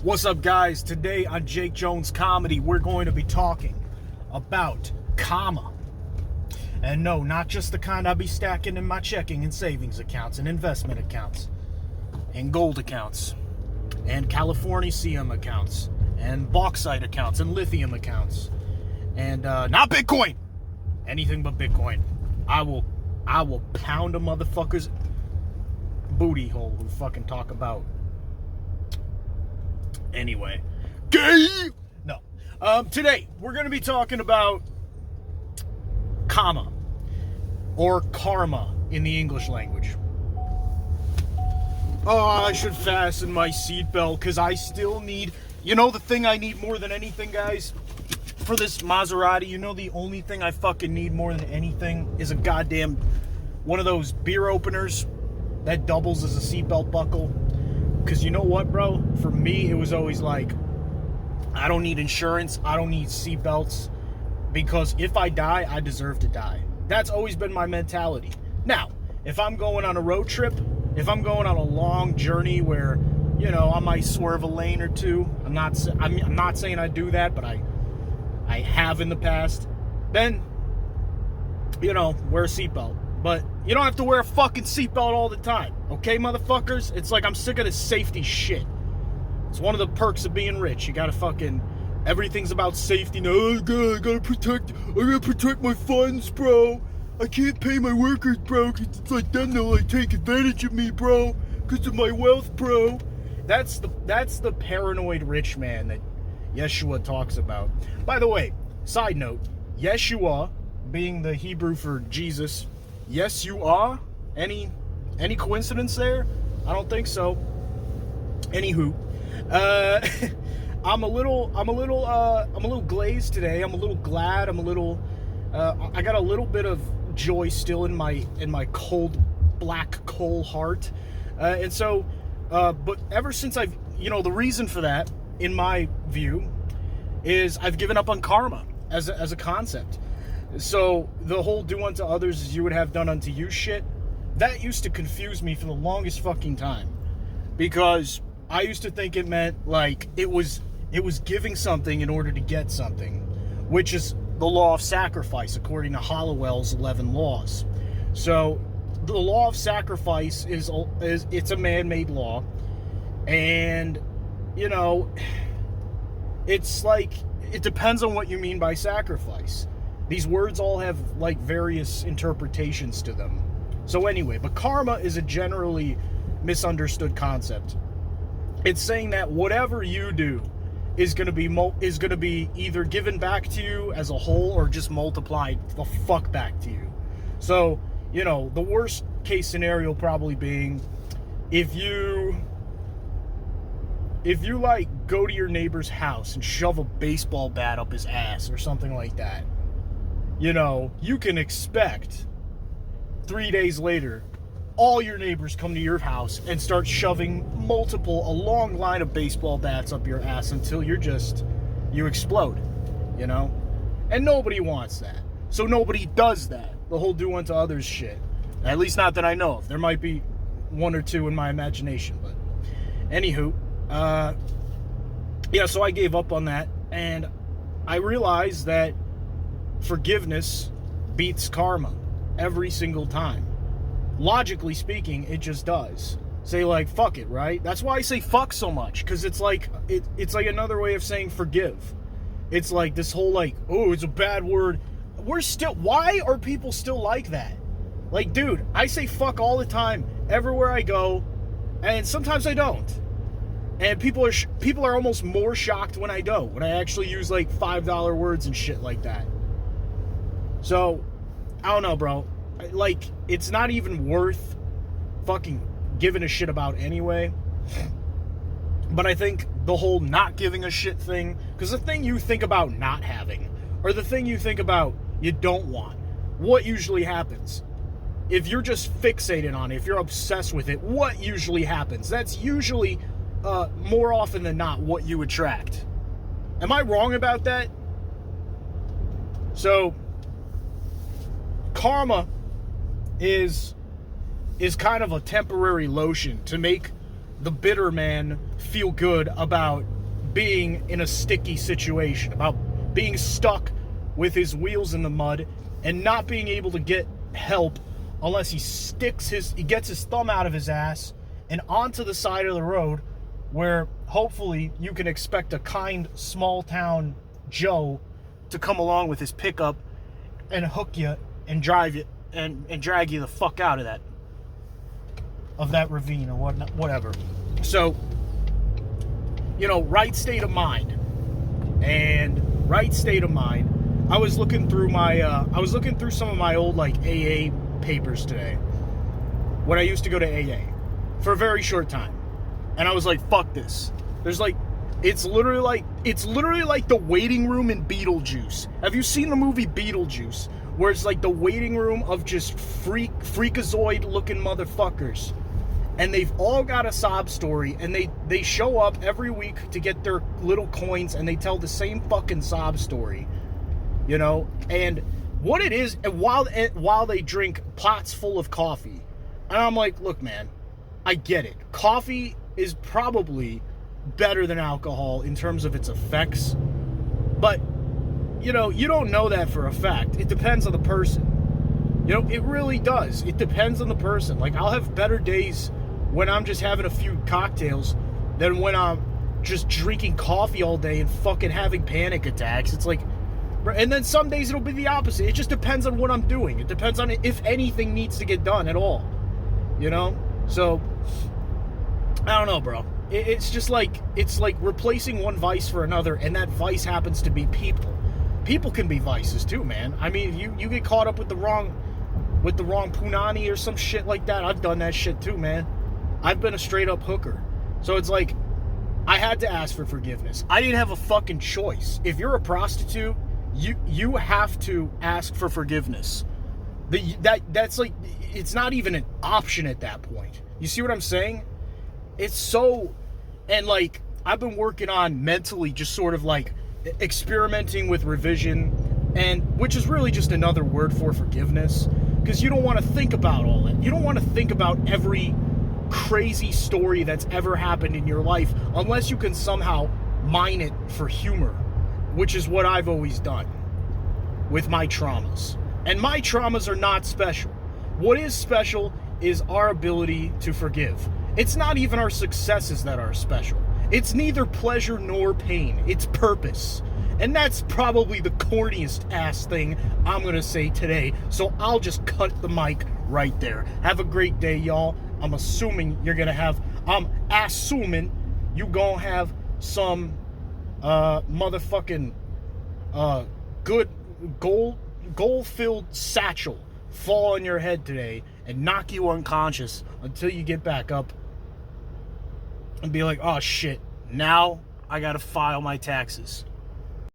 What's up, guys? Today on Jake Jones Comedy, we're going to be talking about Kamma. And no, not just the kind I be stacking in my checking and savings accounts and investment accounts and gold accounts and Californium accounts and bauxite accounts and lithium accounts and not Bitcoin. Anything but Bitcoin. I will pound a motherfucker's booty hole who fucking talk about. Anyway, gay. No. Today we're going to be talking about Kamma, or karma in the English language. Oh, I should fasten my seatbelt because I still need. You know the thing I need more than anything, guys, for this Maserati. You know the only thing I fucking need more than anything is a goddamn one of those beer openers that doubles as a seatbelt buckle. Because you know what, bro? For me, it was always like, I don't need insurance. I don't need seatbelts. Because if I die, I deserve to die. That's always been my mentality. Now, if I'm going on a road trip, if I'm going on a long journey where, you know, I might swerve a lane or two. I'm not saying I do that, but I have in the past. Then, you know, wear a seatbelt. But you don't have to wear a fucking seatbelt all the time. Okay, motherfuckers? It's like I'm sick of this safety shit. It's one of the perks of being rich. You gotta fucking... Everything's about safety. No, oh God, I gotta protect my funds, bro. I can't pay my workers, bro, because it's like then they'll like take advantage of me, bro, because of my wealth, bro. That's the paranoid rich man that Yeshua talks about. By the way, side note, Yeshua, being the Hebrew for Jesus, yes, you are. Any coincidence there? I don't think so. Anywho, I'm a little glazed today. I'm a little glad. I got a little bit of joy still in my cold black coal heart, and so, but ever since the reason for that, in my view, is I've given up on karma as a concept. So the whole do unto others as you would have done unto you shit, that used to confuse me for the longest fucking time, because I used to think it meant like it was giving something in order to get something, which is the law of sacrifice according to Hollowell's 11 laws. So the law of sacrifice is it's a man-made law, and you know, it's like it depends on what you mean by sacrifice. These words all have like various interpretations to them. So anyway, but karma is a generally misunderstood concept. It's saying that whatever you do is going to be either given back to you as a whole or just multiplied the fuck back to you. So, you know, the worst case scenario probably being if you like go to your neighbor's house and shove a baseball bat up his ass or something like that. You know, you can expect 3 days later, all your neighbors come to your house and start shoving a long line of baseball bats up your ass until you explode, you know? And nobody wants that. So nobody does that. The whole do unto others shit. At least not that I know of. There might be one or two in my imagination, but anywho, yeah, so I gave up on that, and I realized that forgiveness beats karma every single time. Logically speaking, it just does. Say like fuck it, right? That's why I say fuck so much, because it's like another way of saying forgive. It's like this whole like, oh, it's a bad word. Why are people still like that? Like, dude, I say fuck all the time everywhere I go, and sometimes I don't. And people are almost more shocked when I don't, when I actually use like $5 words and shit like that. So, I don't know, bro. Like, it's not even worth fucking giving a shit about anyway. But I think the whole not giving a shit thing, because the thing you think about not having, or the thing you think about you don't want, what usually happens? If you're just fixated on it, if you're obsessed with it, what usually happens? That's usually, more often than not, what you attract. Am I wrong about that? So, karma is kind of a temporary lotion to make the bitter man feel good about being in a sticky situation, about being stuck with his wheels in the mud and not being able to get help unless he gets his thumb out of his ass and onto the side of the road where hopefully you can expect a kind small town Joe to come along with his pickup and hook you and drive you and drag you the fuck out of that ravine or whatever. So, right state of mind. And right state of mind. I was looking through some of my old like AA papers today. When I used to go to AA for a very short time. And I was like, fuck this. There's like it's literally like the waiting room in Beetlejuice. Have you seen the movie Beetlejuice? Where it's like the waiting room of just freakazoid looking motherfuckers. And they've all got a sob story, and they show up every week to get their little coins, and they tell the same fucking sob story, and what it is, and while they drink pots full of coffee. And I'm like, look, man, I get it. Coffee is probably better than alcohol in terms of its effects, but you don't know that for a fact. It depends on the person. It really does. It depends on the person. Like, I'll have better days when I'm just having a few cocktails than when I'm just drinking coffee all day and fucking having panic attacks. It's like, and then some days it'll be the opposite. It just depends on what I'm doing. It depends on if anything needs to get done at all. So, I don't know, bro. It's just like, it's like replacing one vice for another, and that vice happens to be people. People can be vices too, man. I mean, you get caught up with the wrong punani or some shit like that. I've done that shit too, man. I've been a straight up hooker. So it's like, I had to ask for forgiveness. I didn't have a fucking choice. If you're a prostitute, you have to ask for forgiveness. That's like, it's not even an option at that point. You see what I'm saying? It's so, and like, I've been working on mentally just sort of like experimenting with revision, and which is really just another word for forgiveness, because you don't want to think about all that. You don't want to think about every crazy story that's ever happened in your life unless you can somehow mine it for humor, which is what I've always done with my traumas. And my traumas are not special. What is special is our ability to forgive. It's not even our successes that are special. It's neither pleasure nor pain. It's purpose. And that's probably the corniest ass thing I'm going to say today. So I'll just cut the mic right there. Have a great day, y'all. I'm assuming you're going to have some motherfucking good gold-filled satchel fall on your head today and knock you unconscious until you get back up and be like, oh shit, now I gotta file my taxes.